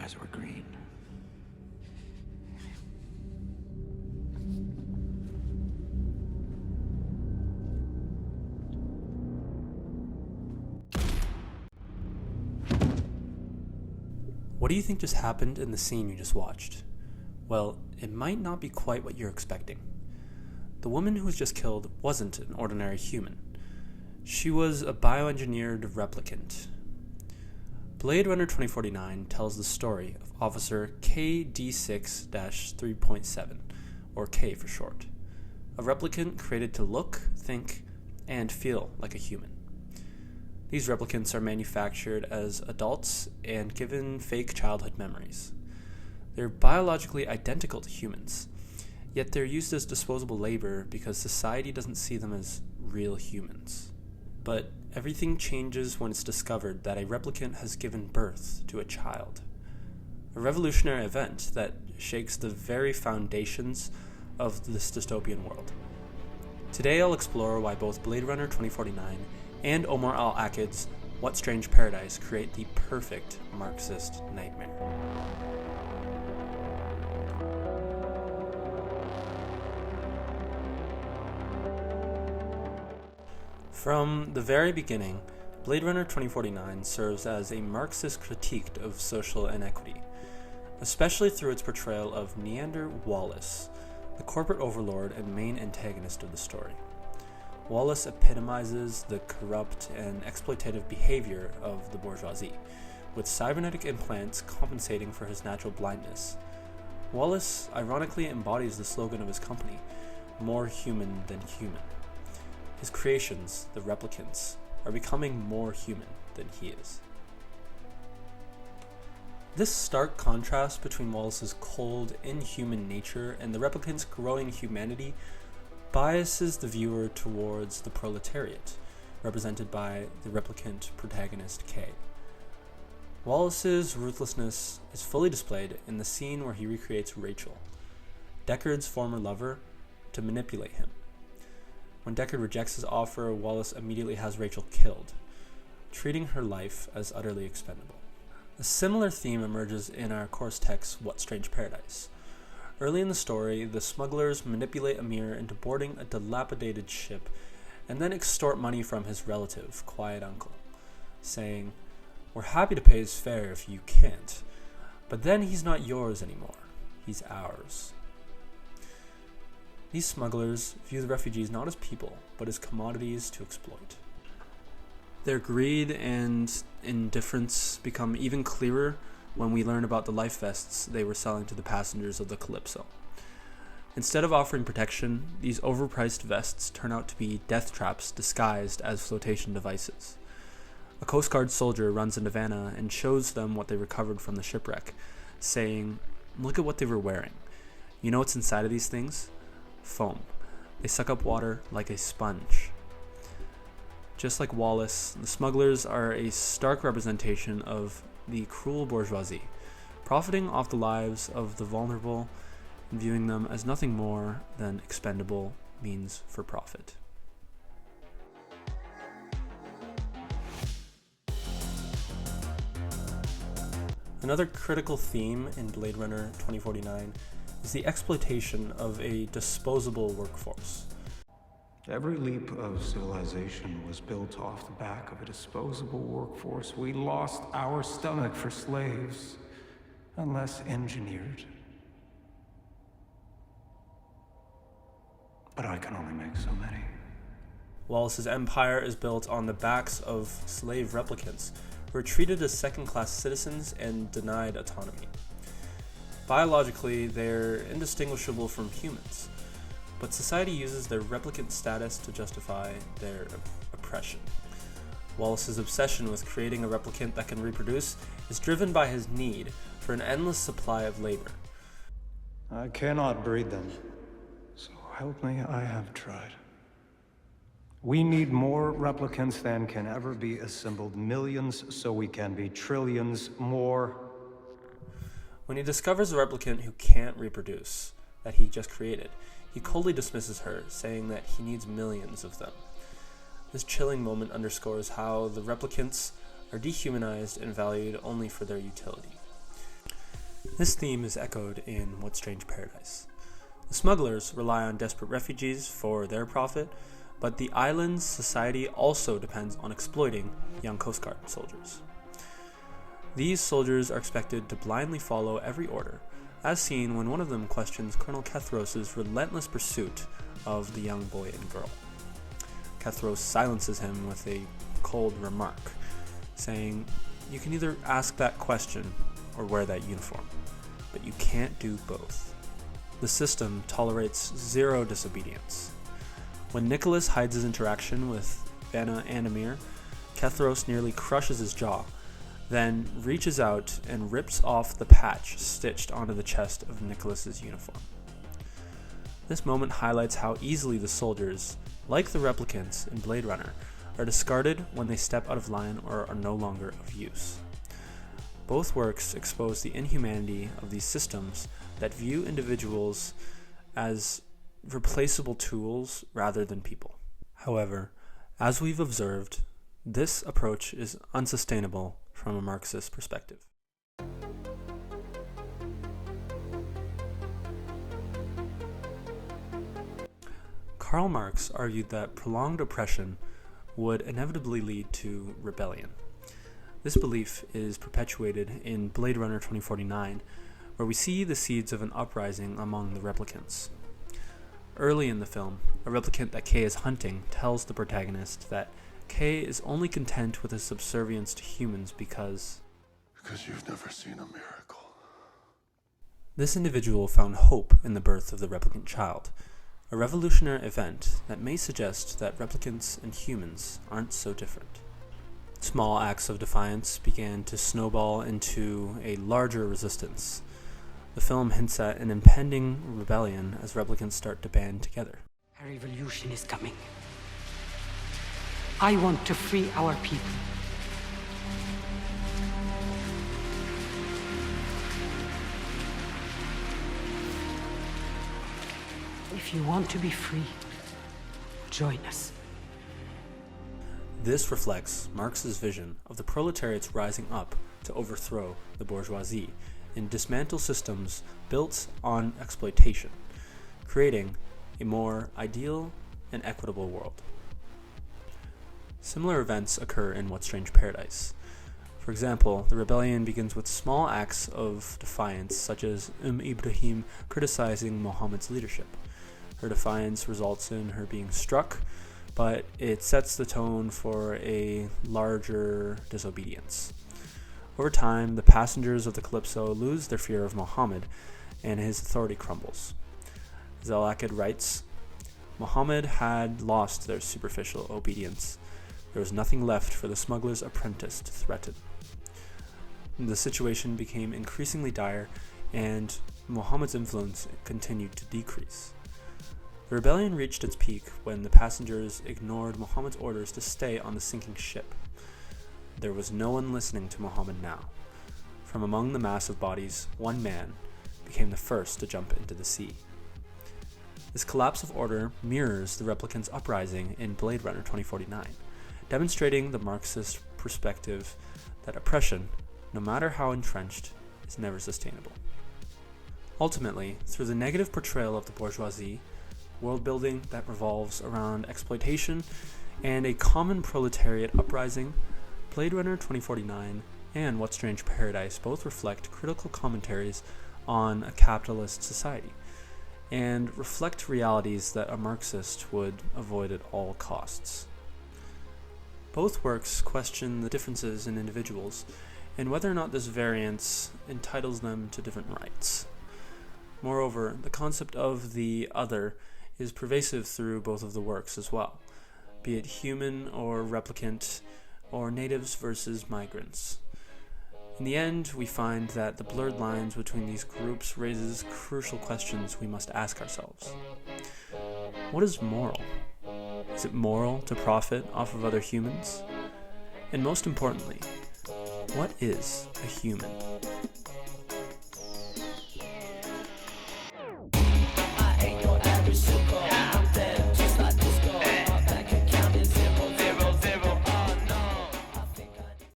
eyes were green. What do you think just happened in the scene you just watched? Well, it might not be quite what you're expecting. The woman who was just killed wasn't an ordinary human. She was a bioengineered replicant. Blade Runner 2049 tells the story of Officer KD6-3.7, or K for short, a replicant created to look, think, and feel like a human. These replicants are manufactured as adults and given fake childhood memories. They're biologically identical to humans, yet they're used as disposable labor because society doesn't see them as real humans. But everything changes when it's discovered that a replicant has given birth to a child. A revolutionary event that shakes the very foundations of this dystopian world. Today I'll explore why both Blade Runner 2049 and Omar Al-Akkad's What Strange Paradise create the perfect Marxist nightmare. From the very beginning, Blade Runner 2049 serves as a Marxist critique of social inequity, especially through its portrayal of Neander Wallace, the corporate overlord and main antagonist of the story. Wallace epitomizes the corrupt and exploitative behavior of the bourgeoisie, with cybernetic implants compensating for his natural blindness. Wallace ironically embodies the slogan of his company, "More human than human." His creations, the replicants, are becoming more human than he is. This stark contrast between Wallace's cold, inhuman nature and the replicants' growing humanity biases the viewer towards the proletariat, represented by the replicant protagonist K. Wallace's ruthlessness is fully displayed in the scene where he recreates Rachel, Deckard's former lover, to manipulate him. When Deckard rejects his offer, Wallace immediately has Rachel killed, treating her life as utterly expendable. A similar theme emerges in our course text, What Strange Paradise. Early in the story, the smugglers manipulate Amir into boarding a dilapidated ship and then extort money from his relative, Quiet Uncle, saying, "We're happy to pay his fare if you can't, but then he's not yours anymore, he's ours." These smugglers view the refugees not as people, but as commodities to exploit. Their greed and indifference become even clearer when we learn about the life vests they were selling to the passengers of the Calypso. Instead of offering protection, these overpriced vests turn out to be death traps disguised as flotation devices. A Coast Guard soldier runs into Vanna and shows them what they recovered from the shipwreck, saying, "Look at what they were wearing. You know what's inside of these things? Foam. They suck up water like a sponge." Just like Wallace, the smugglers are a stark representation of the cruel bourgeoisie, profiting off the lives of the vulnerable and viewing them as nothing more than expendable means for profit. Another critical theme in Blade Runner 2049 is the exploitation of a disposable workforce. Every leap of civilization was built off the back of a disposable workforce. We lost our stomach for slaves, unless engineered. But I can only make so many. Wallace's empire is built on the backs of slave replicants who are treated as second-class citizens and denied autonomy. Biologically, they're indistinguishable from humans, but society uses their replicant status to justify their oppression. Wallace's obsession with creating a replicant that can reproduce is driven by his need for an endless supply of labor. I cannot breed them, so help me, I have tried. We need more replicants than can ever be assembled. Millions, so we can be trillions more. When he discovers a replicant who can't reproduce, that he just created, he coldly dismisses her, saying that he needs millions of them. This chilling moment underscores how the replicants are dehumanized and valued only for their utility. This theme is echoed in What Strange Paradise. The smugglers rely on desperate refugees for their profit, but the island's society also depends on exploiting young Coast Guard soldiers. These soldiers are expected to blindly follow every order, as seen when one of them questions Colonel Kethros' relentless pursuit of the young boy and girl. Kethros silences him with a cold remark, saying, "You can either ask that question or wear that uniform, but you can't do both." The system tolerates zero disobedience. When Nicholas hides his interaction with Vanna and Amir, Kethros nearly crushes his jaw, then reaches out and rips off the patch stitched onto the chest of Nicholas's uniform. This moment highlights how easily the soldiers, like the replicants in Blade Runner, are discarded when they step out of line or are no longer of use. Both works expose the inhumanity of these systems that view individuals as replaceable tools rather than people. However, as we've observed, this approach is unsustainable from a Marxist perspective. Karl Marx argued that prolonged oppression would inevitably lead to rebellion. This belief is perpetuated in Blade Runner 2049, where we see the seeds of an uprising among the replicants. Early in the film, a replicant that Kay is hunting tells the protagonist that Kay is only content with his subservience to humans because you've never seen a miracle. This individual found hope in the birth of the replicant child, a revolutionary event that may suggest that replicants and humans aren't so different. Small acts of defiance began to snowball into a larger resistance. The film hints at an impending rebellion as replicants start to band together. A revolution is coming. I want to free our people. If you want to be free, join us. This reflects Marx's vision of the proletariats rising up to overthrow the bourgeoisie and dismantle systems built on exploitation, creating a more ideal and equitable world. Similar events occur in What Strange Paradise. For example, the rebellion begins with small acts of defiance, such as Ibrahim criticizing Muhammad's leadership. Her defiance results in her being struck, but it sets the tone for a larger disobedience. Over time, the passengers of the Calypso lose their fear of Muhammad, and his authority crumbles. Zalakid writes, "Muhammad had lost their superficial obedience. There was nothing left for the smuggler's apprentice to threaten." The situation became increasingly dire, and Muhammad's influence continued to decrease. The rebellion reached its peak when the passengers ignored Muhammad's orders to stay on the sinking ship. There was no one listening to Muhammad now. From among the mass of bodies, one man became the first to jump into the sea. This collapse of order mirrors the replicants' uprising in Blade Runner 2049, demonstrating the Marxist perspective that oppression, no matter how entrenched, is never sustainable. Ultimately, through the negative portrayal of the bourgeoisie, world building that revolves around exploitation, and a common proletariat uprising, Blade Runner 2049 and What Strange Paradise both reflect critical commentaries on a capitalist society, and reflect realities that a Marxist would avoid at all costs. Both works question the differences in individuals, and whether or not this variance entitles them to different rights. Moreover, the concept of the other is pervasive through both of the works as well, be it human or replicant, or natives versus migrants. In the end, we find that the blurred lines between these groups raises crucial questions we must ask ourselves. What is moral? Is it moral to profit off of other humans? And most importantly, what is a human?